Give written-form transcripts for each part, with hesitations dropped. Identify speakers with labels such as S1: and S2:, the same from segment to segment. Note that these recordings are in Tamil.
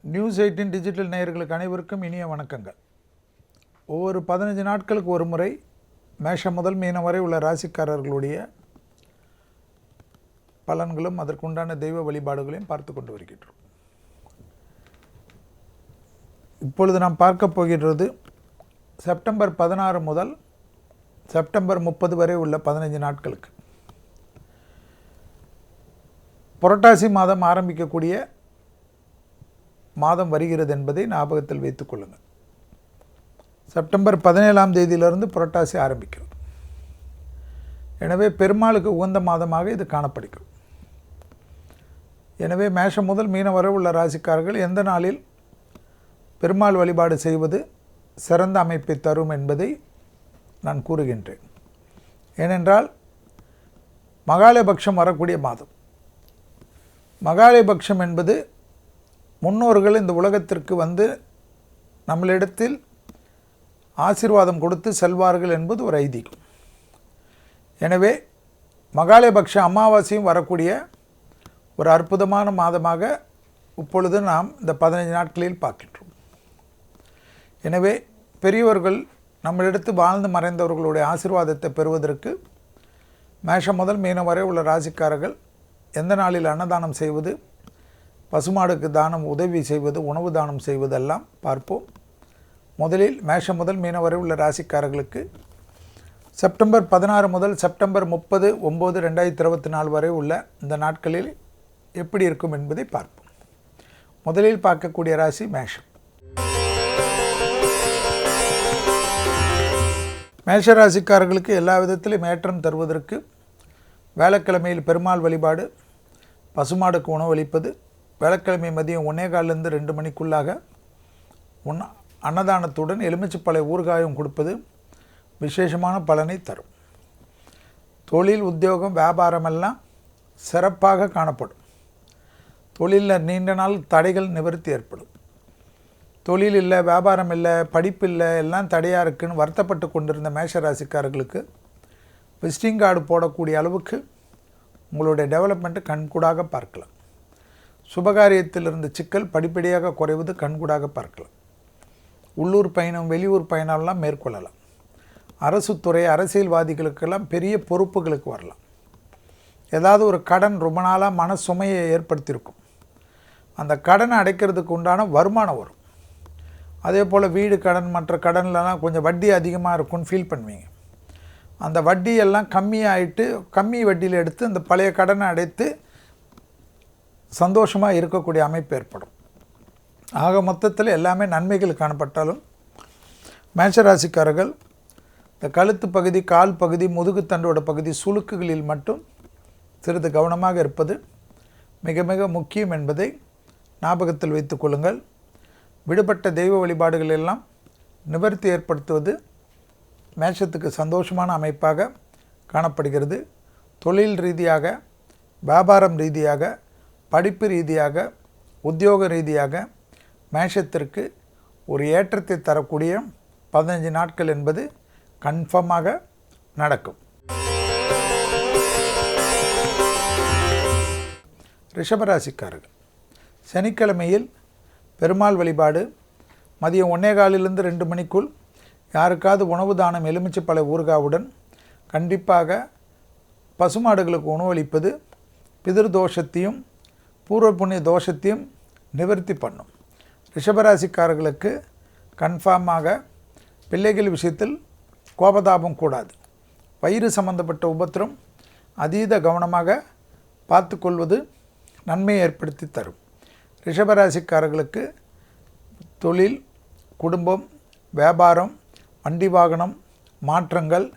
S1: News18 டிஜிட்டல் நேயர்களுக்கு அனைவருக்கும் இனிய வணக்கங்கள். ஒவ்வொரு 15 நாட்களுக்கு ஒரு முறை மேஷம் முதல் மீனம் வரை உள்ள ராசிக்காரர்களுடைய பலன்களும் அதற்குண்டான தெய்வ வழிபாடுகளையும் பார்த்து கொண்டு வருகின்றோம். இப்பொழுது நாம் பார்க்க போகின்றது செப்டம்பர் 16 முதல் செப்டம்பர் 30 வரை உள்ள 15 நாட்களுக்கு. புரட்டாசி மாதம் ஆரம்பிக்கக்கூடிய மாதம் வருகிறது என்பதை ஞாபகத்தில் வைத்துக் கொள்ளுங்கள். செப்டம்பர் 17ஆம் தேதியிலிருந்து புரட்டாசி ஆரம்பிக்கிறது. எனவே பெருமாளுக்கு உகந்த மாதமாக இது காணப்படுகிறது. எனவே மேஷம் முதல் மீனம் வரை உள்ள ராசிக்காரர்கள் எந்த நாளில் பெருமாள் வழிபாடு செய்வது சிறந்த அமைப்பை தரும் என்பதை நான் கூறுகின்றேன். ஏனென்றால் மகாலயபக்ஷம் வரக்கூடிய மாதம். மகாலயபக்ஷம் என்பது முன்னோர்கள் இந்த உலகத்திற்கு வந்து நம்மளிடத்தில் ஆசீர்வாதம் கொடுத்து செல்வார்கள் என்பது ஒரு ஐதீகம். எனவே மகாலயபக்ஷ அமாவாசையும் வரக்கூடிய ஒரு அற்புதமான மாதமாக இப்பொழுது நாம் இந்த 15 நாட்களில் பார்க்கின்றோம். எனவே பெரியவர்கள் நம்மளிடத்து வாழ்ந்து மறைந்தவர்களுடைய ஆசீர்வாதத்தை பெறுவதற்கு மேஷம் முதல் மீனம் வரை உள்ள ராசிக்காரர்கள் எந்த நாளில் அன்னதானம் செய்வது, பசுமாடுக்கு தானம் உதவி செய்வது, உணவு தானம் செய்வதெல்லாம் பார்ப்போம். முதலில் மேஷம் முதல் மீனம் வரை உள்ள ராசிக்காரர்களுக்கு செப்டம்பர் 16 முதல் செப்டம்பர் 30/9/2024 வரை உள்ள இந்த நாட்களில் எப்படி இருக்கும் என்பதை பார்ப்போம். முதலில் பார்க்கக்கூடிய ராசி மேஷம். மேஷ ராசிக்காரர்களுக்கு எல்லா விதத்திலும் ஏற்றம் தருவதற்கு வேளக்கிழமையில் பெருமாள் வழிபாடு, பசுமாடுக்கு உணவளிப்பது, வேளக்கிழமை மதியம் 1:15 2 மணிக்குள்ளாக அன்னதானத்துடன் எலுமிச்சப்பழ ஊறுகாயம் கொடுப்பது விசேஷமான பலனை தரும். தொழில், உத்தியோகம், வியாபாரமெல்லாம் சிறப்பாக காணப்படும். தொழிலில் நீண்ட நாள் தடைகள் நிவர்த்தி ஏற்படும். தொழில் இல்லை, வியாபாரம் இல்லை, படிப்பு இல்லை, எல்லாம் தடையாக இருக்குன்னு வருத்தப்பட்டு கொண்டிருந்த மேஷராசிக்காரர்களுக்கு விசிட்டிங் கார்டு போடக்கூடிய அளவுக்கு உங்களுடைய டெவலப்மெண்ட்டு கண்கூடாக பார்க்கலாம். சுபகாரியத்தில் இருந்த சிக்கல் படிப்படியாக குறைவது கண்கூடாக பார்க்கலாம். உள்ளூர் பயணம், வெளியூர் பயணம்லாம் மேற்கொள்ளலாம். அரசு துறை, அரசியல்வாதிகளுக்கெல்லாம் பெரிய பொறுப்புகளுக்கு வரலாம். ஏதாவது ஒரு கடன் ரொம்ப நாளாக மன சுமையை ஏற்படுத்தியிருக்கும். அந்த கடனை அடைக்கிறதுக்கு உண்டான வருமானம் வரும். அதே போல் வீடு கடன், மற்ற கடன்லலாம் கொஞ்சம் வட்டி அதிகமாக இருக்கும்னு ஃபீல் பண்ணுவீங்க. அந்த வட்டியெல்லாம் கம்மியாயிட்டு கம்மி வட்டியில் எடுத்து அந்த பழைய கடனை அடைத்து சந்தோஷமாக இருக்கக்கூடிய அமைப்பு ஏற்படும். ஆக மொத்தத்தில் எல்லாமே நன்மைகள் காணப்பட்டாலும் மேஷராசிக்காரர்கள் இந்த கழுத்து பகுதி, கால் பகுதி, முதுகுத்தண்டோட பகுதி, சுளுக்குகளில் மட்டும் சிறிது கவனமாக இருப்பது மிக மிக முக்கியம் என்பதை ஞாபகத்தில் வைத்துக் கொள்ளுங்கள். விடுபட்ட தெய்வ வழிபாடுகள் எல்லாம் நிவர்த்தி ஏற்படுத்துவது மேஷத்துக்கு சந்தோஷமான அமைப்பாக காணப்படுகிறது. தொழில் ரீதியாக, வியாபாரம் ரீதியாக, படிப்பு ரீதியாக, உத்தியோக ரீதியாக மேஷத்திற்கு ஒரு ஏற்றத்தை தரக்கூடிய 15 நாட்கள் என்பது கன்ஃபார்மாக நடக்கும். ரிஷபராசிக்காரர்கள் சனிக்கிழமையில் பெருமாள் வழிபாடு மதியம் 1:15 2 மணிக்குள் யாருக்காவது உணவு தானம் எலுமிச்சப்பழ ஊறுகாவுடன் கண்டிப்பாக பசுமாடுகளுக்கு உணவளிப்பது பிதிர்தோஷத்தையும் பூர்வ புண்ணிய தோஷத்தையும் நிவர்த்தி பண்ணும். ரிஷபராசிக்காரர்களுக்கு கன்ஃபார்மாக பிள்ளைகள் விஷயத்தில் கோபதாபம் கூடாது. வயிறு சம்பந்தப்பட்ட உபத்திரம் அதீத கவனமாக பார்த்து கொள்வது நன்மையை ஏற்படுத்தி தரும். ரிஷபராசிக்காரர்களுக்கு தொழில், குடும்பம், வியாபாரம், வண்டி வாகனம் மாற்றங்கள்,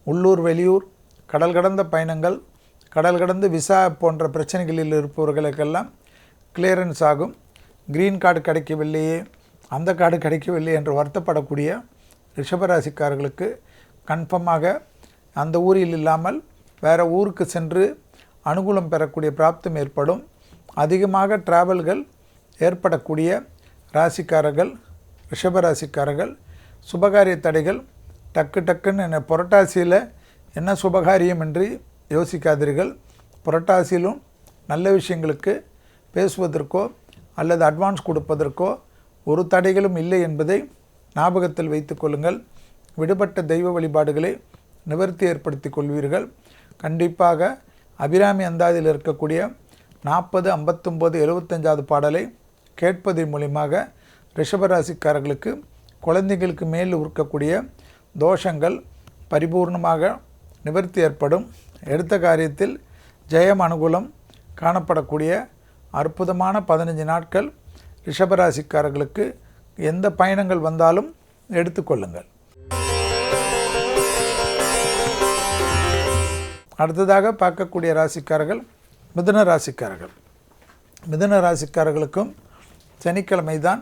S1: உள்ளூர் வெளியூர், கடல் கடந்த பயணங்கள், கடல் கடந்து விசா போன்ற பிரச்சனைகளில் இருப்பவர்களுக்கெல்லாம் கிளியரன்ஸ் ஆகும். க்ரீன் கார்டு கிடைக்கவில்லையே, அந்த கார்டு கிடைக்கவில்லை என்று வருத்தப்படக்கூடிய ரிஷபராசிக்காரர்களுக்கு கன்ஃபார்மாக அந்த ஊரில் இல்லாமல் வேறு ஊருக்கு சென்று அனுகூலம் பெறக்கூடிய பிராப்தம் ஏற்படும். அதிகமாக டிராவல்கள் ஏற்படக்கூடிய ராசிக்காரர்கள் ரிஷபராசிக்காரர்கள். சுபகாரிய தடைகள் டக்குன்னு புரட்டாசியில் என்ன சுபகாரியம் என்று யோசிக்காதீர்கள். புரட்டாசியிலும் நல்ல விஷயங்களுக்கு பேசுவதற்கோ அல்லது அட்வான்ஸ் கொடுப்பதற்கோ ஒரு தடைகளும் இல்லை என்பதை ஞாபகத்தில் வைத்து கொள்ளுங்கள். விடுபட்ட தெய்வ வழிபாடுகளை நிவர்த்தி ஏற்படுத்தி கொள்வீர்கள். கண்டிப்பாக அபிராமி அந்தாதியில் இருக்கக்கூடிய 40, 59, 75வது பாடலை கேட்பதன் மூலியமாக ரிஷபராசிக்காரர்களுக்கு குழந்தைகளுக்கு மேல் இருக்கக்கூடிய தோஷங்கள் பரிபூர்ணமாக நிவர்த்தி ஏற்படும். எடுத்த காரியத்தில் ஜெயம் அனுகூலம் காணப்படக்கூடிய அற்புதமான 15 நாட்கள் ரிஷபராசிக்காரர்களுக்கு எந்த பயணங்கள் வந்தாலும் எடுத்துக்கொள்ளுங்கள். அடுத்ததாக பார்க்கக்கூடிய ராசிக்காரர்கள் மிதுன ராசிக்காரர்கள். மிதுன ராசிக்காரர்களுக்கும் சனிக்கிழமை தான்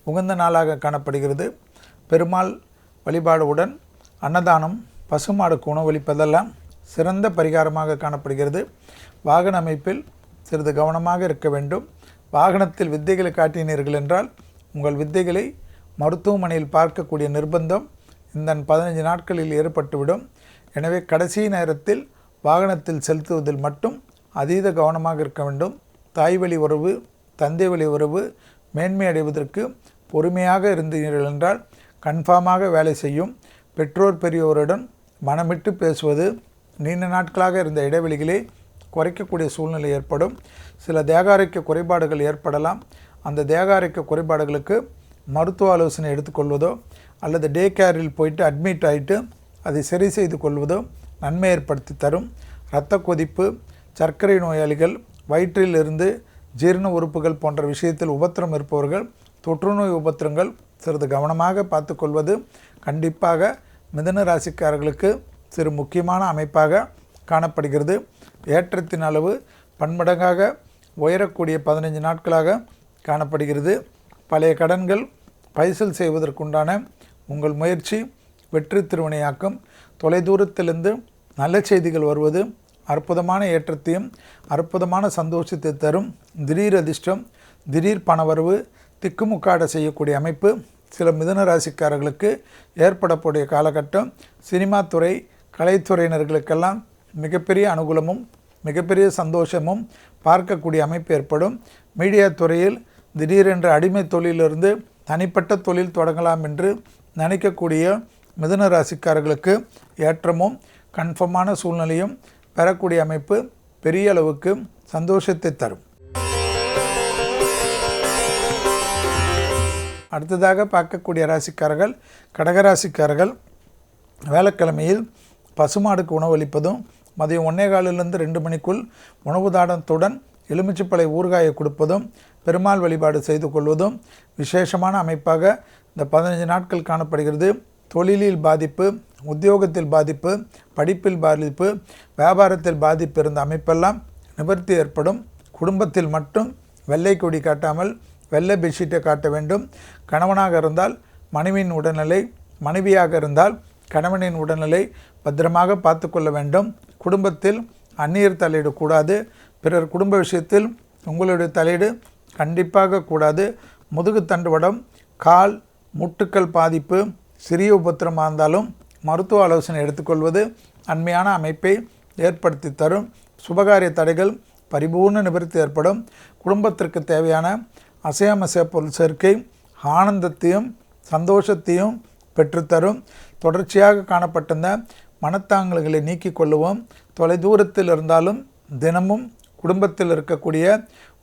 S1: உகந்த நாளாக காணப்படுகிறது. பெருமாள் வழிபாடுடன் அன்னதானம், பசுமாடுக்கு உணவளிப்பதெல்லாம் சிறந்த பரிகாரமாக காணப்படுகிறது. வாகன அமைப்பில் சிறிது கவனமாக இருக்க வேண்டும். வாகனத்தில் வித்தைகளை காட்டினீர்கள் என்றால் உங்கள் வித்தைகளை மருத்துவமனையில் பார்க்கக்கூடிய நிர்பந்தம் இந்த 15 நாட்களில் ஏற்பட்டுவிடும். எனவே கடைசி நேரத்தில் வாகனத்தில் செலுத்துவதில் மட்டும் அதீத கவனமாக இருக்க வேண்டும். தாய் வழி உறவு, தந்தை வழி உறவு மேன்மை அடைவதற்கு பொறுமையாக இருந்தீர்கள் என்றால் கன்ஃபார்மாக வேலை செய்யும். பெற்றோர் பெரியோருடன் மனமிட்டு பேசுவது, நீண்ட நாட்களாக இருந்த இடைவெளிகளை குறைக்கக்கூடிய சூழ்நிலை ஏற்படும். சில தேகாரோக்கிய குறைபாடுகள் ஏற்படலாம். அந்த தேகாரோக்கிய குறைபாடுகளுக்கு மருத்துவ ஆலோசனை எடுத்துக்கொள்வதோ அல்லது டே கேரில் போயிட்டு அட்மிட் ஆகிட்டு அதை சரி செய்து கொள்வதோ நன்மை ஏற்படுத்தி தரும். இரத்த கொதிப்பு, சர்க்கரை நோயாளிகள், வயிற்றில் இருந்து ஜீரண உறுப்புகள் போன்ற விஷயத்தில் உபத்திரம் இருப்பவர்கள், தொற்றுநோய் உபத்திரங்கள் சிறிது கவனமாக பார்த்து கொள்வது கண்டிப்பாக மிதுன ராசிக்காரர்களுக்கு சிறு முக்கியமான அமைப்பாக காணப்படுகிறது. ஏற்றத்தின் அளவு பன்மடங்காக உயரக்கூடிய 15 நாட்களாக காணப்படுகிறது. பழைய கடன்கள் பைசல் செய்வதற்குண்டான உங்கள் முயற்சி வெற்றி திருவினையாக்கும். தொலைதூரத்திலிருந்து நல்ல செய்திகள் வருவது அற்புதமான ஏற்றத்தையும் அற்புதமான சந்தோஷத்தை தரும். திடீர் அதிர்ஷ்டம், திடீர் பணவரவு, திக்குமுக்காட செய்யக்கூடிய அமைப்பு சில மிதுன ராசிக்காரர்களுக்கு ஏற்படக்கூடிய காலகட்டம். சினிமா துறை, கலைத்துறையினர்களுக்கெல்லாம் மிகப்பெரிய அனுகூலமும் மிகப்பெரிய சந்தோஷமும் பார்க்கக்கூடிய அமைப்பு ஏற்படும். மீடியா துறையில் திடீரென்ற அடிமை தொழிலிருந்து தனிப்பட்ட தொழில் தொடங்கலாம் என்று நினைக்கக்கூடிய மிதுன ராசிக்காரர்களுக்கு ஏற்றமும் கன்ஃபார்மான சூழ்நிலையும் பெறக்கூடிய அமைப்பு பெரிய அளவுக்கு சந்தோஷத்தை தரும். அடுத்ததாக பார்க்கக்கூடிய ராசிக்காரர்கள் கடகராசிக்காரர்கள். வேலைக்கிழமையில் பசுமாடுக்கு உணவளிப்பதும் மதியம் 1:15 2 மணிக்குள் உணவு தானத்துடன் எலுமிச்சப்பழை ஊறுகாயை கொடுப்பதும் பெருமாள் வழிபாடு செய்து கொள்வதும் விசேஷமான அமைப்பாக இந்த 15 நாட்கள் காணப்படுகிறது. தொழிலில் பாதிப்பு, உத்தியோகத்தில் பாதிப்பு, படிப்பில் பாதிப்பு, வியாபாரத்தில் பாதிப்பு இருந்த அமைப்பெல்லாம் நிவர்த்தி ஏற்படும். குடும்பத்தில் மட்டும் வெள்ளை கொடி காட்டாமல் வெள்ளை பெட்ஷீட்டை காட்ட வேண்டும். கணவனாக இருந்தால் மனைவியின் உடல்நிலை, மனைவியாக இருந்தால் கணவனின் உடல்நிலை பத்திரமாக பார்த்து கொள்ள வேண்டும். குடும்பத்தில் அந்நியர் தலையிடக்கூடாது. பிறர் குடும்ப விஷயத்தில் உங்களுடைய தலையீடு கண்டிப்பாக கூடாது. முதுகு தண்டுவடம், கால் முட்டுக்கள் பாதிப்பு, சிறிய உபத்திரமாக இருந்தாலும் மருத்துவ ஆலோசனை எடுத்துக்கொள்வது நன்மையான அமைப்பை ஏற்படுத்தி தரும். சுபகாரிய தடைகள் பரிபூர்ண நிவர்த்தி ஏற்படும். குடும்பத்திற்கு தேவையான அசையாமசைய பொருள் சேர்க்கை ஆனந்தத்தையும் சந்தோஷத்தையும் பெற்றுத்தரும். தொடர்ச்சியாக காணப்பட்டிருந்த மனத்தாங்கல்களை நீக்கி கொள்ளுவோம். தொலைதூரத்தில் இருந்தாலும் தினமும் குடும்பத்தில் இருக்கக்கூடிய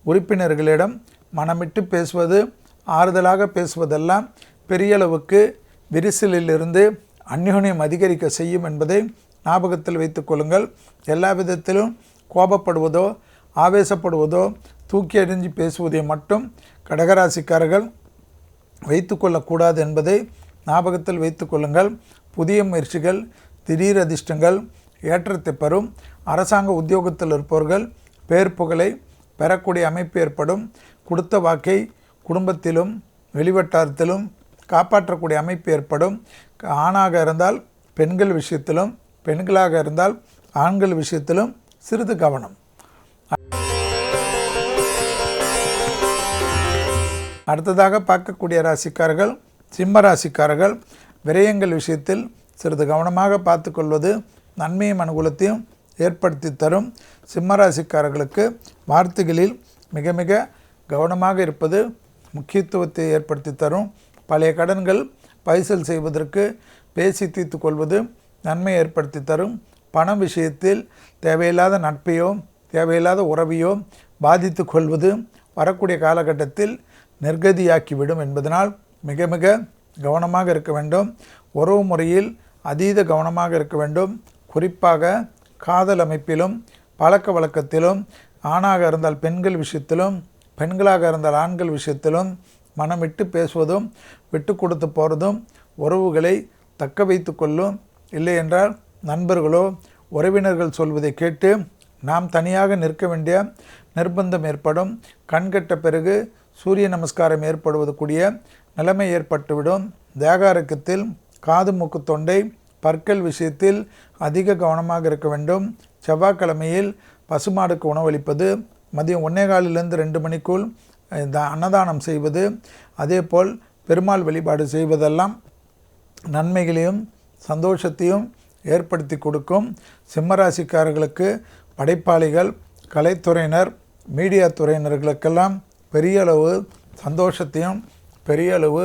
S1: உறுப்பினர்களிடம் மனமிட்டு பேசுவது, ஆறுதலாக பேசுவதெல்லாம் பெரிய அளவுக்கு விரிசலிலிருந்து அந்யோன்யம் அதிகரிக்க செய்யும் என்பதை ஞாபகத்தில் வைத்துக் கொள்ளுங்கள். எல்லா விதத்திலும் கோபப்படுவதோ ஆவேசப்படுவதோ தூக்கி எறிஞ்சு பேசுவதை மட்டும் கடகராசிக்காரர்கள் வைத்து கொள்ளக்கூடாது என்பதை ஞாபகத்தில் வைத்து கொள்ளுங்கள். புதிய முயற்சிகள், திடீர் அதிர்ஷ்டங்கள் ஏற்றத்தை பெறும். அரசாங்க உத்தியோகத்தில் இருப்பவர்கள் பேர் புகழை பெறக்கூடிய அமைப்பு ஏற்படும். கொடுத்த வாக்கை குடும்பத்திலும் வெளிவட்டாரத்திலும் காப்பாற்றக்கூடிய அமைப்பு ஏற்படும். ஆணாக இருந்தால் பெண்கள் விஷயத்திலும், பெண்களாக இருந்தால் ஆண்கள் விஷயத்திலும் சிறிது கவனம். அடுத்ததாக பார்க்கக்கூடிய ராசிக்காரர்கள் சிம்ம ராசிக்காரர்கள். விரயங்கள் விஷயத்தில் சிறிது கவனமாக பார்த்து கொள்வது நன்மையும் அனுகூலத்தையும் ஏற்படுத்தி தரும். சிம்ம ராசிக்காரர்களுக்கு வார்த்தைகளில் மிக மிக கவனமாக இருப்பது முக்கியத்துவத்தை ஏற்படுத்தி தரும். பழைய கடன்கள் பைசல் செய்வதற்கு பேசி தீர்த்து கொள்வது நன்மை ஏற்படுத்தி தரும். பண விஷயத்தில் தேவையில்லாத நட்பையோ தேவையில்லாத உறவையோ பாதித்து கொள்வது வரக்கூடிய காலகட்டத்தில் நிர்கதியாக்கிவிடும் என்பதனால் மிக மிக கவனமாக இருக்க வேண்டும். உறவு முறையில் அதீத கவனமாக இருக்க வேண்டும். குறிப்பாக காதல் அமைப்பிலும் பழக்க வழக்கத்திலும் ஆணாக இருந்தால் பெண்கள் விஷயத்திலும் பெண்களாக இருந்தால் ஆண்கள் விஷயத்திலும் மனம் விட்டு பேசுவதும் விட்டு கொடுத்து போகிறதும் உறவுகளை தக்க வைத்து கொள்ளும். இல்லை என்றால் நண்பர்களோ உறவினர்கள் சொல்வதை கேட்டு நாம் தனியாக நிற்க வேண்டிய நிர்பந்தம் ஏற்படும். கண்கட்ட பிறகு சூரிய நமஸ்காரம் ஏற்படுவது கூடிய நிலைமை ஏற்பட்டுவிடும். தேகாரக்கத்தில் காது மூக்கு தொண்டை பற்கள் விஷயத்தில் அதிக கவனமாக இருக்க வேண்டும். செவ்வாய்க்கிழமையில் பசுமாடுக்கு உணவளிப்பது, மதியம் 1:15 2 மணிக்குள் அன்னதானம் செய்வது, அதேபோல் பெருமாள் வழிபாடு செய்வதெல்லாம் நன்மைகளையும் சந்தோஷத்தையும் ஏற்படுத்தி கொடுக்கும். சிம்மராசிக்காரர்களுக்கு படைப்பாளிகள், கலைத்துறையினர், மீடியா துறையினர்களுக்கெல்லாம் பெரிய அளவு சந்தோஷத்தையும் பெரிய அளவு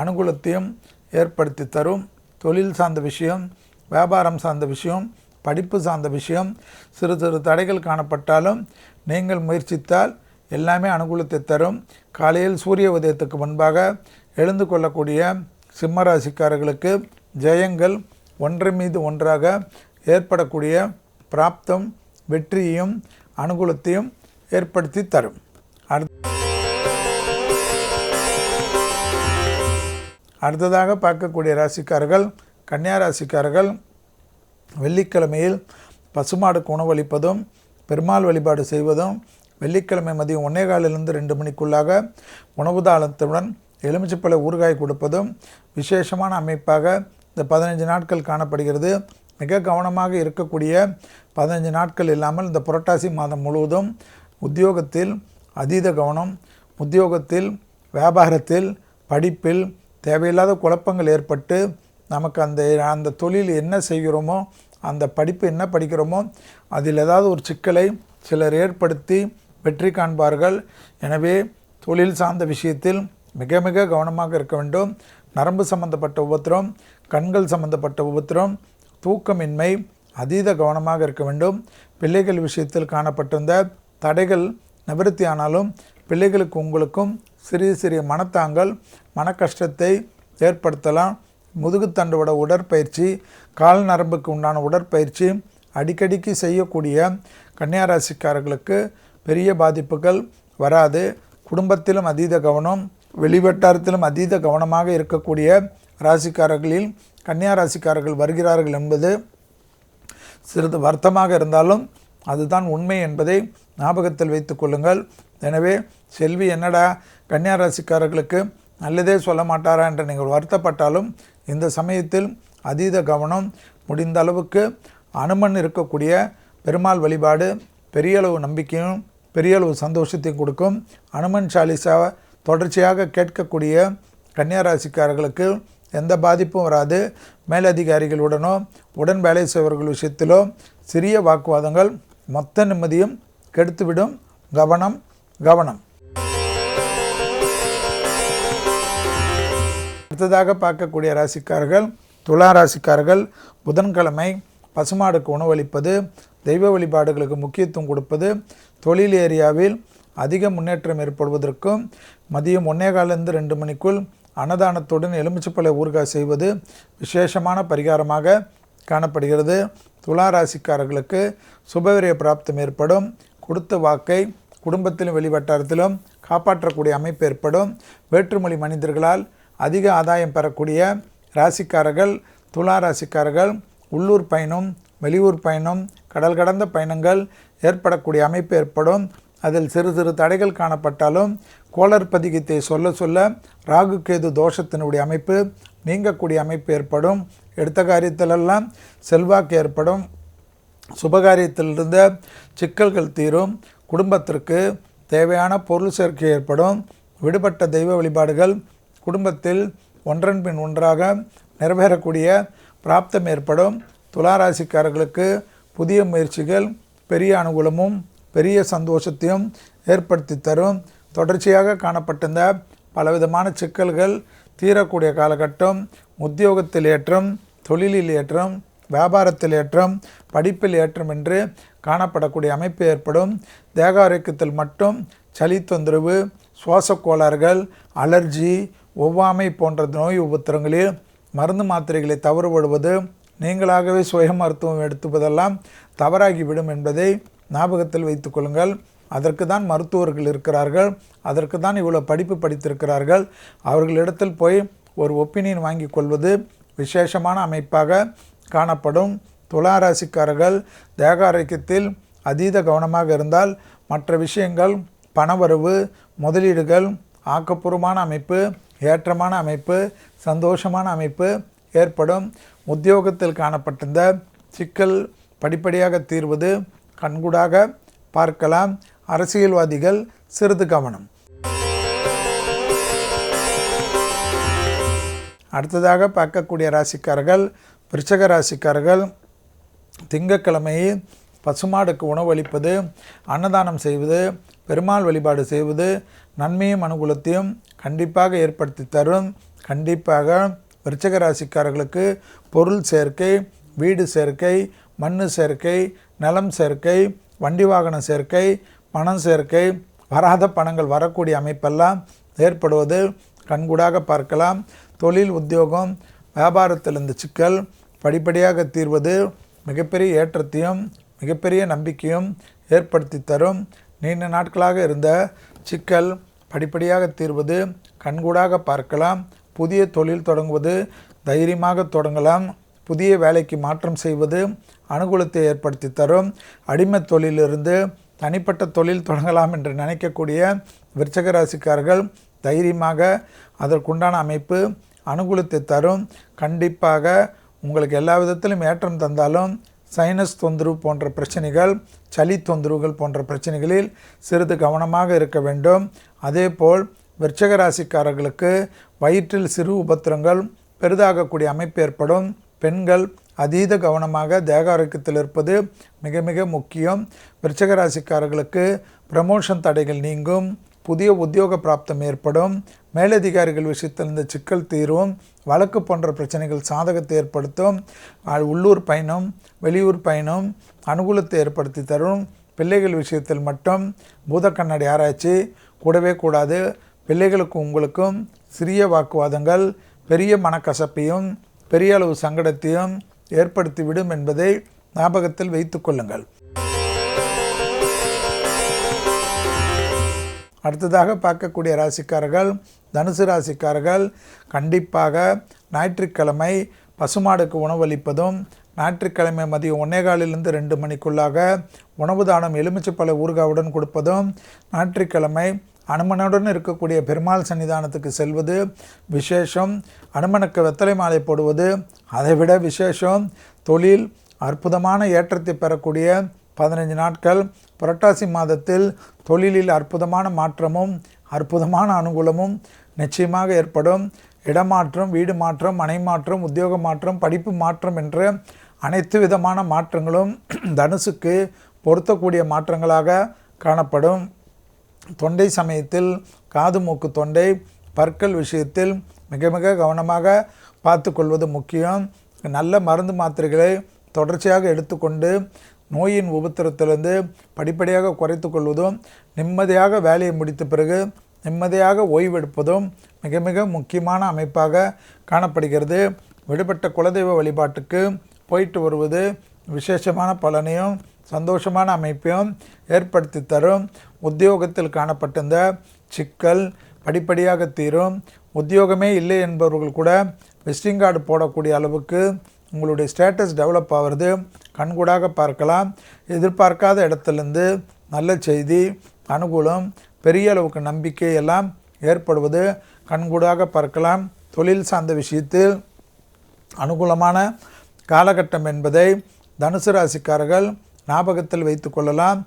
S1: அனுகூலத்தையும் ஏற்படுத்தி தரும். தொழில் சார்ந்த விஷயம், வியாபாரம் சார்ந்த விஷயம், படிப்பு சார்ந்த விஷயம் சிறு சிறு தடைகள் காணப்பட்டாலும் நீங்கள் முயற்சித்தால் எல்லாமே அனுகூலத்தை தரும். காலையில் சூரிய உதயத்துக்கு முன்பாக எழுந்து கொள்ளக்கூடிய சிம்மராசிக்காரர்களுக்கு ஜெயங்கள் ஒன்றின் மீது ஒன்றாக ஏற்படக்கூடிய பிராப்தம் வெற்றியையும் அனுகூலத்தையும் ஏற்படுத்தி தரும். அடுத்ததாக பார்க்கக்கூடிய ராசிக்காரர்கள் கன்னியா ராசிக்காரர்கள் வெள்ளிக்கிழமையில் பசுமாடுக்கு உணவளிப்பதும் பெருமாள் வழிபாடு செய்வதும், வெள்ளிக்கிழமை மதியம் 1:15 2 மணிக்குள்ளாக உணவு தாளத்துடன் எலுமிச்சப்பழ ஊறுகாய் கொடுப்பதும் விசேஷமான அமைப்பாக இந்த 15 நாட்கள் காணப்படுகிறது. மிக கவனமாக இருக்கக்கூடிய 15 நாட்கள் இல்லாமல் இந்த புரட்டாசி மாதம் முழுவதும் உத்தியோகத்தில் அதீத கவனம், உத்தியோகத்தில் வியாபாரத்தில் படிப்பில் தேவையில்லாத குழப்பங்கள் ஏற்பட்டு நமக்கு அந்த தொழில் என்ன செய்கிறோமோ அந்த படிப்பு என்ன படிக்கிறோமோ அதில் ஏதாவது ஒரு சிக்கலை சிலர் ஏற்படுத்தி வெற்றி காண்பார்கள். எனவே தொழில் சார்ந்த விஷயத்தில் மிக மிக கவனமாக இருக்க வேண்டும். நரம்பு சம்பந்தப்பட்ட உபத்திரம், கண்கள் சம்பந்தப்பட்ட உபத்திரம், தூக்கமின்மை அதீத கவனமாக இருக்க வேண்டும். பிள்ளைகள் விஷயத்தில் காணப்பட்டிருந்த தடைகள் நிவர்த்தி ஆனாலும் பிள்ளைகளுக்கு உங்களுக்கும் சிறிய சிறிய மனத்தாங்கள் மன கஷ்டத்தை ஏற்படுத்தலாம். முதுகுத்தண்டுவோட உடற்பயிற்சி, கால் நரம்புக்கு உண்டான உடற்பயிற்சி அடிக்கடிக்கு செய்யக்கூடிய கன்னியாராசிக்காரர்களுக்கு பெரிய பாதிப்புகள் வராது. குடும்பத்திலும் அதீத கவனம், வெளிவட்டாரத்திலும் அதீத கவனமாக இருக்கக்கூடிய ராசிக்காரர்களில் கன்னியாராசிக்காரர்கள் வருகிறார்கள் என்பது சிறிது வருத்தமாக இருந்தாலும் அதுதான் உண்மை என்பதை ஞாபகத்தில் வைத்து கொள்ளுங்கள். எனவே செல்வி என்னடா கன்னியாராசிக்காரர்களுக்கு நல்லதே சொல்ல மாட்டாரா என்று நீங்கள் வருத்தப்பட்டாலும் இந்த சமயத்தில் அதீத கவனம், முடிந்த அளவுக்கு அனுமன் இருக்கக்கூடிய பெருமாள் வழிபாடு பெரிய அளவு நம்பிக்கையும் பெரிய அளவு சந்தோஷத்தையும் கொடுக்கும். அனுமன் சாலிசா தொடர்ச்சியாக கேட்கக்கூடிய கன்னியாராசிக்காரர்களுக்கு எந்த பாதிப்பும் வராது. மேலதிகாரிகளுடனோ உடன் வேலை செய்வர்கள் விஷயத்திலோ சிறிய வாக்குவாதங்கள் மொத்த நிம்மதியும் கெடுத்துவிடும். கவனம் கவனம். அடுத்ததாக பார்க்கக்கூடிய ராசிக்காரர்கள் துலா ராசிக்காரர்கள் புதன்கிழமை பசுமாடுக்கு உணவளிப்பது, தெய்வ வழிபாடுகளுக்கு முக்கியத்துவம் கொடுப்பது, தொழில் ஏரியாவில் அதிக முன்னேற்றம் ஏற்படுவதற்கும் மதியம் 1:15 2 மணிக்குள் அன்னதானத்துடன் எலுமிச்சப்பழ ஊறுகாய் செய்வது விசேஷமான பரிகாரமாக காணப்படுகிறது. துலா ராசிக்காரர்களுக்கு சுபவிரய பிராப்தம் ஏற்படும். கொடுத்த வாக்கை குடும்பத்திலும் வெளிவட்டாரத்திலும் காப்பாற்றக்கூடிய அமைப்பு ஏற்படும். வேற்றுமொழி மனிதர்களால் அதிக ஆதாயம் பெறக்கூடிய ராசிக்காரர்கள் துலா ராசிக்காரர்கள் உள்ளூர் பயணம், வெளியூர் பயணம், கடல் கடந்த பயணங்கள் ஏற்படக்கூடிய அமைப்பு ஏற்படும். அதில் சிறு சிறு தடைகள் காணப்பட்டாலும் கோளர் பதிகத்தை சொல்ல சொல்ல ராகு கேது தோஷத்தினுடைய அமைப்பு நீங்கக்கூடிய அமைப்பு ஏற்படும். எடுத்த காரியத்திலெல்லாம் செல்வாக்கு ஏற்படும். சுபகாரியத்திலிருந்த சிக்கல்கள் தீரும். குடும்பத்திற்கு தேவையான பொருள் சேர்க்கை ஏற்படும். விடுபட்ட தெய்வ வழிபாடுகள் குடும்பத்தில் ஒன்றன் பின் ஒன்றாக நிறைவேறக்கூடிய பிராப்தம் ஏற்படும். துளாராசிக்காரர்களுக்கு புதிய முயற்சிகள் பெரிய அனுகூலமும் பெரிய சந்தோஷத்தையும் ஏற்படுத்தி தரும். தொடர்ச்சியாக காணப்பட்டிருந்த பலவிதமான சிக்கல்கள் தீரக்கூடிய காலகட்டம். உத்தியோகத்தில் ஏற்றம், தொழிலில் ஏற்றம், வியாபாரத்தில் ஏற்றம், படிப்பில் ஏற்றம் என்று காணப்படக்கூடிய அமைப்பு ஏற்படும். தேக ஆரோக்கியத்தில் மட்டும் சளி தொந்தரவு, சுவாச கோளாறுகள், அலர்ஜி, ஒவ்வாமை போன்ற நோய் உபத்திரங்களில் மருந்து மாத்திரைகளை தவறுபடுவது, நீங்களாகவே சுய மருத்துவம் எடுத்துவதெல்லாம் தவறாகிவிடும் என்பதை ஞாபகத்தில் வைத்து கொள்ளுங்கள். அதற்கு தான் மருத்துவர்கள் இருக்கிறார்கள், அதற்கு தான் இவ்வளோ படிப்பு படித்திருக்கிறார்கள். அவர்களிடத்தில் போய் ஒரு ஒப்பீனியன் வாங்கி கொள்வது விசேஷமான அமைப்பாக காணப்படும். துலா ராசிக்காரர்கள் தேக ஆரோக்கியத்தில் அதீத கவனமாக இருந்தால் மற்ற விஷயங்கள், பணவரவு, முதலீடுகள், ஆக்கப்பூர்வமான அமைப்பு, ஏற்றமான அமைப்பு, சந்தோஷமான அமைப்பு ஏற்படும். உத்தியோகத்தில் காணப்பட்டிருந்த சிக்கல் படிப்படியாக தீர்வது கண்கூடாக பார்க்கலாம். அரசியல்வாதிகள் சிறிது கவனம். அடுத்ததாக பார்க்கக்கூடிய ராசிக்காரர்கள் விருச்சக ராசிக்காரர்கள். திங்கட்கிழமையை பசுமாடுக்கு உணவளிப்பது, அன்னதானம் செய்வது, பெருமாள் வழிபாடு செய்வது நன்மையும் அனுகூலத்தையும் கண்டிப்பாக ஏற்படுத்தி தரும். கண்டிப்பாக விருச்சக ராசிக்காரர்களுக்கு பொருள் சேர்க்கை, வீடு சேர்க்கை, மண் சேர்க்கை, நிலம் சேர்க்கை, வண்டி வாகன சேர்க்கை, பணம் சேர்க்கை, வராத பணங்கள் வரக்கூடிய அமைப்பெல்லாம் ஏற்படுவது கண்கூடாக பார்க்கலாம். தொழில், உத்தியோகம், வியாபாரத்தில் இந்த சிக்கல் படிப்படியாக தீர்வது மிகப்பெரிய ஏற்றத்தையும் மிகப்பெரிய நம்பிக்கையும் ஏற்படுத்தி தரும். நீண்ட நாட்களாக இருந்த சிக்கல் படிப்படியாக தீர்வது கண்கூடாக பார்க்கலாம். புதிய தொழில் தொடங்குவது தைரியமாக தொடங்கலாம். புதிய வேலைக்கு மாற்றம் செய்வது அனுகூலத்தை ஏற்படுத்தி தரும். அடிமை தொழிலிருந்து தனிப்பட்ட தொழில் தொடங்கலாம் என்று நினைக்கக்கூடிய விருச்சக ராசிக்காரர்கள் தைரியமாக அதற்குண்டான அமைப்பு அனுகூலத்தை தரும். கண்டிப்பாக உங்களுக்கு எல்லா விதத்திலும் ஏற்றம் தந்தாலும் சைனஸ் தொந்தரவு போன்ற பிரச்சனைகள், சளி தொந்தரவுகள் போன்ற பிரச்சனைகளில் சிறிது கவனமாக இருக்க வேண்டும். அதேபோல் விருச்சக ராசிக்காரர்களுக்கு வயிற்றில் சிறு உபத்திரங்கள் பெரிதாகக்கூடிய அமைப்பு ஏற்படும். பெண்கள் அதீத கவனமாக தேக ஆரோக்கியத்தில் இருப்பது மிக மிக முக்கியம். விருச்சக ராசிக்காரர்களுக்கு ப்ரமோஷன் தடைகள் நீங்கும். புதிய உத்தியோக பிராப்தம் ஏற்படும். மேலதிகாரிகள் விஷயத்தில் இந்த சிக்கல் தீரும். வழக்கு போன்ற பிரச்சனைகள் சாதகத்தை ஏற்படுத்தும். உள்ளூர் பயணம், வெளியூர் பயணம் அனுகூலத்தை ஏற்படுத்தி தரும். பிள்ளைகள் விஷயத்தில் மட்டும் பூத கண்ணாடி ஆராய்ச்சி கூடவே கூடாது. பிள்ளைகளுக்கும் உங்களுக்கும் சிறிய வாக்குவாதங்கள் பெரிய மனக்கசப்பையும் பெரிய அளவு சங்கடத்தையும் ஏற்படுத்திவிடும் என்பதை ஞாபகத்தில் வைத்து கொள்ளுங்கள். அடுத்ததாக பார்க்கக்கூடிய ராசிக்காரர்கள் தனுசு ராசிக்காரர்கள். கண்டிப்பாக ஞாயிற்றுக்கிழமை பசுமாடுக்கு உணவளிப்பதும், ஞாயிற்றுக்கிழமை மதியம் 1:15 2 மணிக்குள்ளாக உணவு தானம் எலுமிச்சைப்பழ ஊறுகாவுடன் கொடுப்பதும், ஞாயிற்றுக்கிழமை அனுமனுடன் இருக்கக்கூடிய பெருமாள் சன்னிதானத்துக்கு செல்வது விசேஷம். அனுமனுக்கு வெத்தலை மாலை போடுவது அதைவிட விசேஷம். தொழில் அற்புதமான ஏற்றத்தை பெறக்கூடிய 15 நாட்கள். புரட்டாசி மாதத்தில் தொழிலில் அற்புதமான மாற்றமும் அற்புதமான அனுகூலமும் நிச்சயமாக ஏற்படும். இடமாற்றம், வீடு மாற்றம், மனை மாற்றம், உத்தியோக மாற்றம், படிப்பு மாற்றம் என்ற அனைத்து விதமான மாற்றங்களும் தனுசுக்கு பொருத்தக்கூடிய மாற்றங்களாக காணப்படும். தொண்டை சமயத்தில் காது, மூக்கு, தொண்டை, பற்கள் விஷயத்தில் மிக மிக கவனமாக பார்த்து கொள்வது முக்கியம். நல்ல மருந்து மாத்திரைகளை தொடர்ச்சியாக எடுத்துக்கொண்டு நோயின் உபத்திரத்திலிருந்து படிப்படியாக குறைத்து கொள்வதும், நிம்மதியாக வேலையை முடித்த பிறகு நிம்மதியாக ஓய்வெடுப்பதும் மிக மிக முக்கியமான அமைப்பாக காணப்படுகிறது. விடுபட்ட குலதெய்வ வழிபாட்டுக்கு போயிட்டு வருவது விசேஷமான பலனையும் சந்தோஷமான அமைப்பையும் ஏற்படுத்தி தரும். உத்தியோகத்தில் காணப்பட்டிருந்த சிக்கல் படிப்படியாக தீரும். உத்தியோகமே இல்லை என்பவர்கள் கூட விசிட்டிங் கார்டு போடக்கூடிய அளவுக்கு உங்களுடைய ஸ்டேட்டஸ் டெவலப் ஆகிறது கண்கூடாக பார்க்கலாம். எதிர்பார்க்காத இடத்துலேருந்து நல்ல செய்தி, அனுகூலம், பெரிய அளவுக்கு நம்பிக்கை எல்லாம் ஏற்படுவது கண்கூடாக பார்க்கலாம். தொழில் சார்ந்த விஷயத்தில் அனுகூலமான காலகட்டம் என்பதை தனுசு ராசிக்காரர்கள் ஞாபகத்தில் வைத்து கொள்ளலாம்.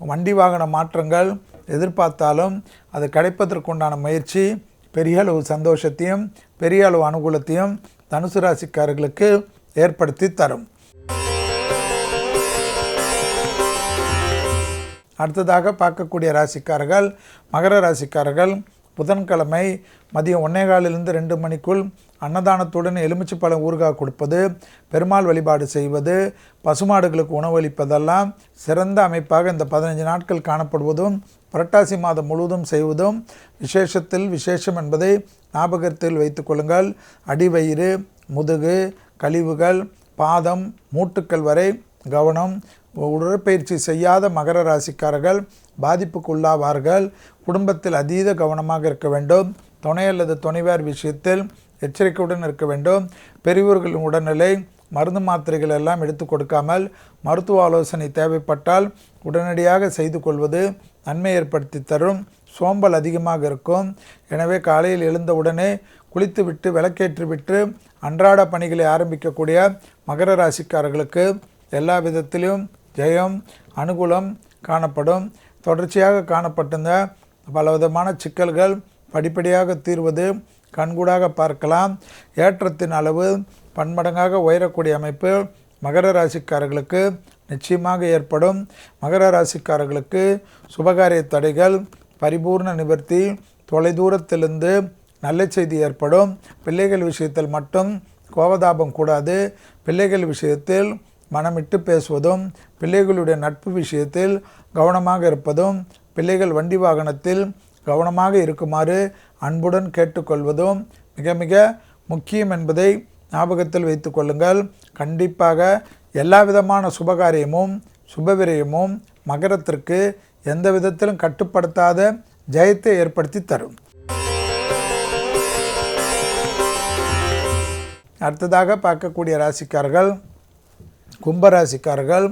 S1: வண்டி வாகன மாற்றங்கள் எதிர்பார்த்தாலும் அது கிடைப்பதற்குண்டான முயற்சி பெரிய அளவு சந்தோஷத்தையும் பெரிய அளவு அனுகூலத்தையும் தனுசு ராசிக்காரர்களுக்கு ஏற்படுத்தி தரும். அடுத்ததாக பார்க்கக்கூடிய ராசிக்காரர்கள் மகர ராசிக்காரர்கள் புதன்கிழமை மதியம் 1:15 2 மணிக்குள் அன்னதானத்துடன் எலுமிச்சைப்பழம் ஊறுகாய் கொடுப்பது, பெருமாள் வழிபாடு செய்வது, பசுமாடுகளுக்கு உணவளிப்பதெல்லாம் சிறந்த அமைப்பாக இந்த 15 நாட்கள் காணப்படுவதும் புரட்டாசி மாதம் முழுவதும் செய்வதும் விசேஷத்தில் விசேஷம் என்பதை ஞாபகத்தில் வைத்து கொள்ளுங்கள். அடிவயிறு, முதுகு, கழிவுகள், பாதம், மூட்டுக்கள் வரை கவனம். உடற்பயிற்சி செய்யாத மகர ராசிக்காரர்கள் பாதிப்புக்குள்ளாவார்கள். குடும்பத்தில் அதீத கவனமாக இருக்க வேண்டும். துணை அல்லது துணைவியார் விஷயத்தில் எச்சரிக்கையுடன் இருக்க வேண்டும். பெரியவர்களின் உடல்நிலை மருந்து மாத்திரைகள் எல்லாம் எடுத்து கொடுக்காமல் மருத்துவ ஆலோசனை தேவைப்பட்டால் உடனடியாக செய்து கொள்வது நன்மை ஏற்படுத்தி தரும். சோம்பல் அதிகமாக இருக்கும். எனவே காலையில் எழுந்தவுடனே குளித்துவிட்டு விளக்கேற்றிவிட்டு அன்றாட பணிகளை ஆரம்பிக்கக்கூடிய மகர ராசிக்காரர்களுக்கு எல்லா விதத்திலும் ஜெயம் அனுகூலம் காணப்படும். தொடர்ச்சியாக காணப்பட்டிருந்த பலவிதமான சிக்கல்கள் படிப்படியாக தீர்வது கண்கூடாக பார்க்கலாம். ஏற்றத்தின் அளவு பன்மடங்காக உயரக்கூடிய அமைப்பு மகர ராசிக்காரர்களுக்கு நிச்சயமாக ஏற்படும். மகர ராசிக்காரர்களுக்கு சுபகாரிய தடைகள் பரிபூர்ண நிவர்த்தி, தொலைதூரத்திலிருந்து நல்ல செய்தி ஏற்படும். பிள்ளைகள் விஷயத்தில் மட்டும் கோபதாபம் கூடாது. பிள்ளைகள் விஷயத்தில் மனமிட்டு பேசுவதும், பிள்ளைகளுடைய நட்பு விஷயத்தில் கவனமாக இருப்பதும், பிள்ளைகள் வண்டி வாகனத்தில் கவனமாக இருக்குமாறு அன்புடன் கேட்டுக்கொள்வதும் மிக மிக முக்கியம் என்பதை ஞாபகத்தில் வைத்து கொள்ளுங்கள். கண்டிப்பாக எல்லா விதமான சுபகாரியமும் சுபவிரயமும் மகரத்திற்கு எந்த விதத்திலும் கட்டுப்படுத்தாத ஜெயத்தை ஏற்படுத்தி தரும். அடுத்ததாக பார்க்கக்கூடிய ராசிக்காரர்கள் கும்பராசிக்காரர்கள்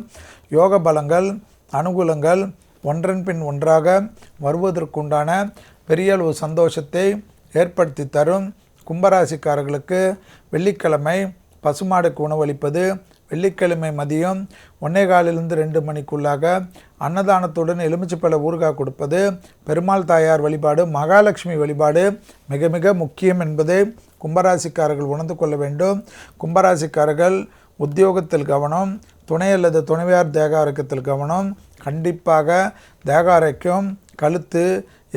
S1: யோக பலங்கள் அனுகூலங்கள் ஒன்றன் பின் ஒன்றாக வருவதற்குண்டான பெரிய அளவு சந்தோஷத்தை ஏற்படுத்தி தரும். கும்பராசிக்காரர்களுக்கு வெள்ளிக்கிழமை பசுமாடுக்கு உணவளிப்பது, வெள்ளிக்கிழமை மதியம் 1:15 2 மணிக்குள்ளாக அன்னதானத்துடன் எலுமிச்சைப்பழ ஊறுகாய் கொடுப்பது, பெருமாள் தாயார் வழிபாடு, மகாலட்சுமி வழிபாடு மிக மிக முக்கியம் என்பதை கும்பராசிக்காரர்கள் உணர்ந்து கொள்ள வேண்டும். கும்பராசிக்காரர்கள் உத்தியோகத்தில் கவனம், துணை அல்லது துணைவியார் தேக ஆரோக்கியத்தில் கவனம். கண்டிப்பாக தேக ஆரோக்கியம், கழுத்து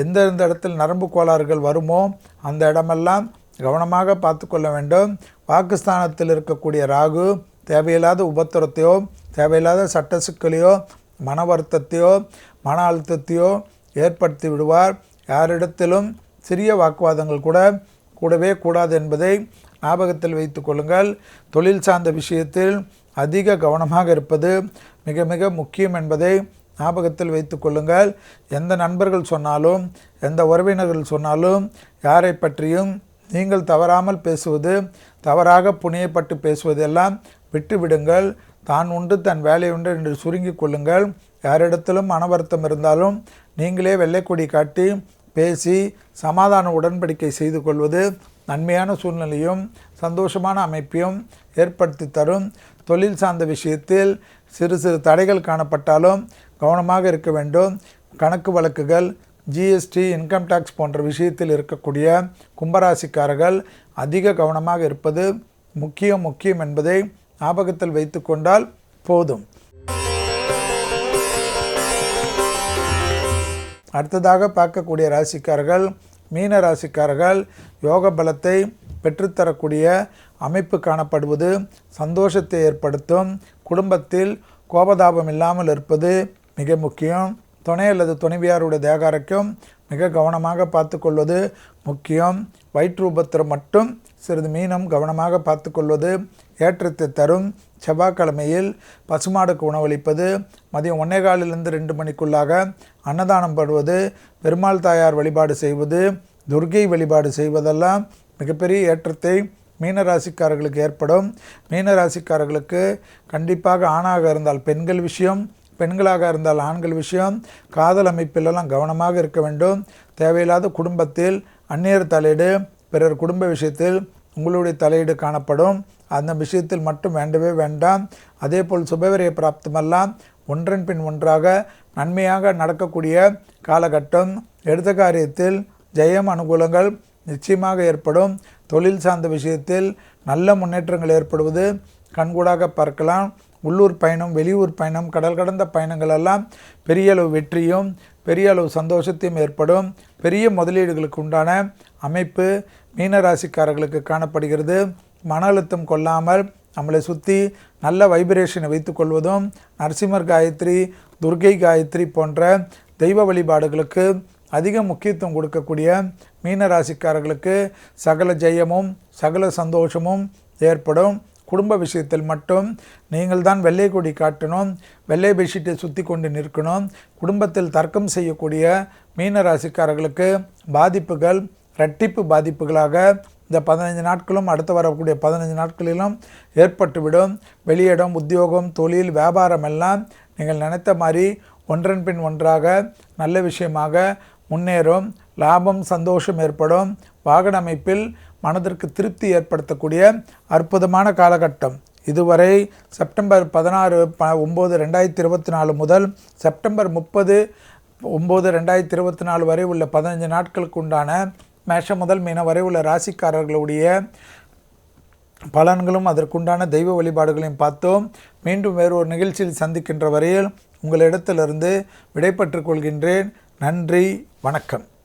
S1: எந்தெந்த இடத்தில் நரம்பு கோளாறுகள் வருமோ அந்த இடமெல்லாம் கவனமாக பார்த்து கொள்ள வேண்டும். வாக்குஸ்தானத்தில் இருக்கக்கூடிய ராகு தேவையில்லாத உபத்திரத்தையோ தேவையில்லாத சட்ட சிக்கலையோ மன வருத்தத்தையோ மன அழுத்தத்தையோ ஏற்படுத்தி விடுவார். யாரிடத்திலும் சிறிய வாக்குவாதங்கள் கூடவே கூடாது என்பதை ஞாபகத்தில் வைத்து கொள்ளுங்கள். தொழில் சார்ந்த விஷயத்தில் அதிக கவனமாக இருப்பது மிக மிக முக்கியம் என்பதை ஞாபகத்தில் வைத்து கொள்ளுங்கள். எந்த நண்பர்கள் சொன்னாலும் எந்த உறவினர்கள் சொன்னாலும் யாரை பற்றியும் நீங்கள் தவறாமல் பேசுவது, தவறாக புனியப்பட்டு பேசுவதெல்லாம் விட்டுவிடுங்கள். தான் உண்டு தன் வேலை உண்டு என்று சுருங்கி கொள்ளுங்கள். யாரிடத்திலும் மன வருத்தம் இருந்தாலும் நீங்களே வெள்ளைக்கொடி காட்டி பேசி சமாதான உடன்படிக்கை செய்து கொள்வது நன்மையான சூழ்நிலையும் சந்தோஷமான அமைப்பையும் ஏற்படுத்தி தரும். தொழில் சார்ந்த விஷயத்தில் சிறு சிறு தடைகள் காணப்பட்டாலும் கவனமாக இருக்க வேண்டும். கணக்கு வழக்குகள், ஜிஎஸ்டி, இன்கம் டேக்ஸ் போன்ற விஷயத்தில் இருக்கக்கூடிய கும்பராசிக்காரர்கள் அதிக கவனமாக இருப்பது முக்கியம் என்பதை ஞாபகத்தில் வைத்து கொண்டால் போதும். அடுத்ததாக பார்க்கக்கூடிய ராசிக்காரர்கள் மீன ராசிக்காரர்கள் யோக பலத்தை பெற்றுத்தரக்கூடிய அமைப்பு காணப்படுவது சந்தோஷத்தை ஏற்படுத்தும். குடும்பத்தில் கோபதாபம் இல்லாமல் இருப்பது மிக முக்கியம். துணை அல்லது துணைவியாருடைய தேகாரக்கும் மிக கவனமாக பார்த்து கொள்வது முக்கியம். வயிற்று உபத்திரம் மட்டும் சிறிது மீனம் கவனமாக பார்த்து கொள்வது ஏற்றத்தை தரும். செவ்வாய்க்கிழமையில் பசுமாடுக்கு உணவளிப்பது, மதியம் 1:15 2 மணிக்குள்ளாக அன்னதானம் படுவது, பெருமாள் தாயார் வழிபாடு செய்வது, துர்கை வழிபாடு செய்வதெல்லாம் மிகப்பெரிய ஏற்றத்தை மீனராசிக்காரர்களுக்கு ஏற்படும். மீனராசிக்காரர்களுக்கு கண்டிப்பாக ஆணாக இருந்தால் பெண்கள் விஷயம், பெண்களாக இருந்தால் ஆண்கள் விஷயம், காதல் அமைப்பிலெல்லாம் கவனமாக இருக்க வேண்டும். தேவையில்லாத குடும்பத்தில் அந்நியர் தலையீடு, பிறர் குடும்ப விஷயத்தில் உங்களுடைய தலையீடு காணப்படும். அந்த விஷயத்தில் மட்டும் வேண்டவே வேண்டாம். அதே போல் சுபவிரய பிராப்தமெல்லாம் ஒன்றன் பின் ஒன்றாக நன்மையாக நடக்கக்கூடிய காலகட்டம். எடுத்த காரியத்தில் ஜெயம் அனுகூலங்கள் நிச்சயமாக ஏற்படும். தொழில் சார்ந்த விஷயத்தில் நல்ல முன்னேற்றங்கள் ஏற்படுவது கண்கூடாக பார்க்கலாம். உள்ளூர் பயணம், வெளியூர் பயணம், கடல் கடந்த பயணங்கள் எல்லாம் பெரிய அளவு வெற்றியும் பெரிய அளவு சந்தோஷத்தையும் ஏற்படும். பெரிய முதலீடுகளுக்கு உண்டான அமைப்பு மீனராசிக்காரர்களுக்கு காணப்படுகிறது. மன அழுத்தம் கொள்ளாமல் நம்மளை சுற்றி நல்ல வைப்ரேஷனை வைத்துக்கொள்வதும், நரசிம்மர் காயத்ரி, துர்கை காயத்ரி போன்ற தெய்வ வழிபாடுகளுக்கு அதிக முக்கியத்துவம் கொடுக்கக்கூடிய மீனராசிக்காரர்களுக்கு சகல ஜெயமும் சகல சந்தோஷமும் ஏற்படும். குடும்ப விஷயத்தில் மட்டும் நீங்கள் தான் வெள்ளை கொடி காட்டணும், வெள்ளை பெட்ஷீட்டை சுற்றி கொண்டு நிற்கணும். குடும்பத்தில் தர்க்கம் செய்யக்கூடிய மீனராசிக்காரர்களுக்கு பாதிப்புகள் இரட்டிப்பு பாதிப்புகளாக இந்த 15 நாட்களும் அடுத்து வரக்கூடிய 15 நாட்களிலும் ஏற்பட்டுவிடும். வெளியிடம், உத்தியோகம், தொழில், வியாபாரம் எல்லாம் நீங்கள் நினைத்த மாதிரி ஒன்றன் பின் ஒன்றாக நல்ல விஷயமாக முன்னேறும். லாபம், சந்தோஷம் ஏற்படும். வாகன அமைப்பில் மனதிற்கு திருப்தி ஏற்படுத்தக்கூடிய அற்புதமான காலகட்டம். இதுவரை செப்டம்பர் 16/9/2024 முதல் செப்டம்பர் 30/9/2024 வரை உள்ள 15 நாட்களுக்கு உண்டான மேஷம் முதல் மீனம் வரை உள்ள ராசிக்காரர்களுடைய பலன்களும் அதற்குண்டான தெய்வ வழிபாடுகளையும் பார்த்தோம். மீண்டும் வேறு ஒரு நிகழ்ச்சியில் சந்திக்கின்ற வரையில் உங்களிடத்திலிருந்து விடைபெற்றுக் கொள்கின்றேன். நன்றி, வணக்கம்.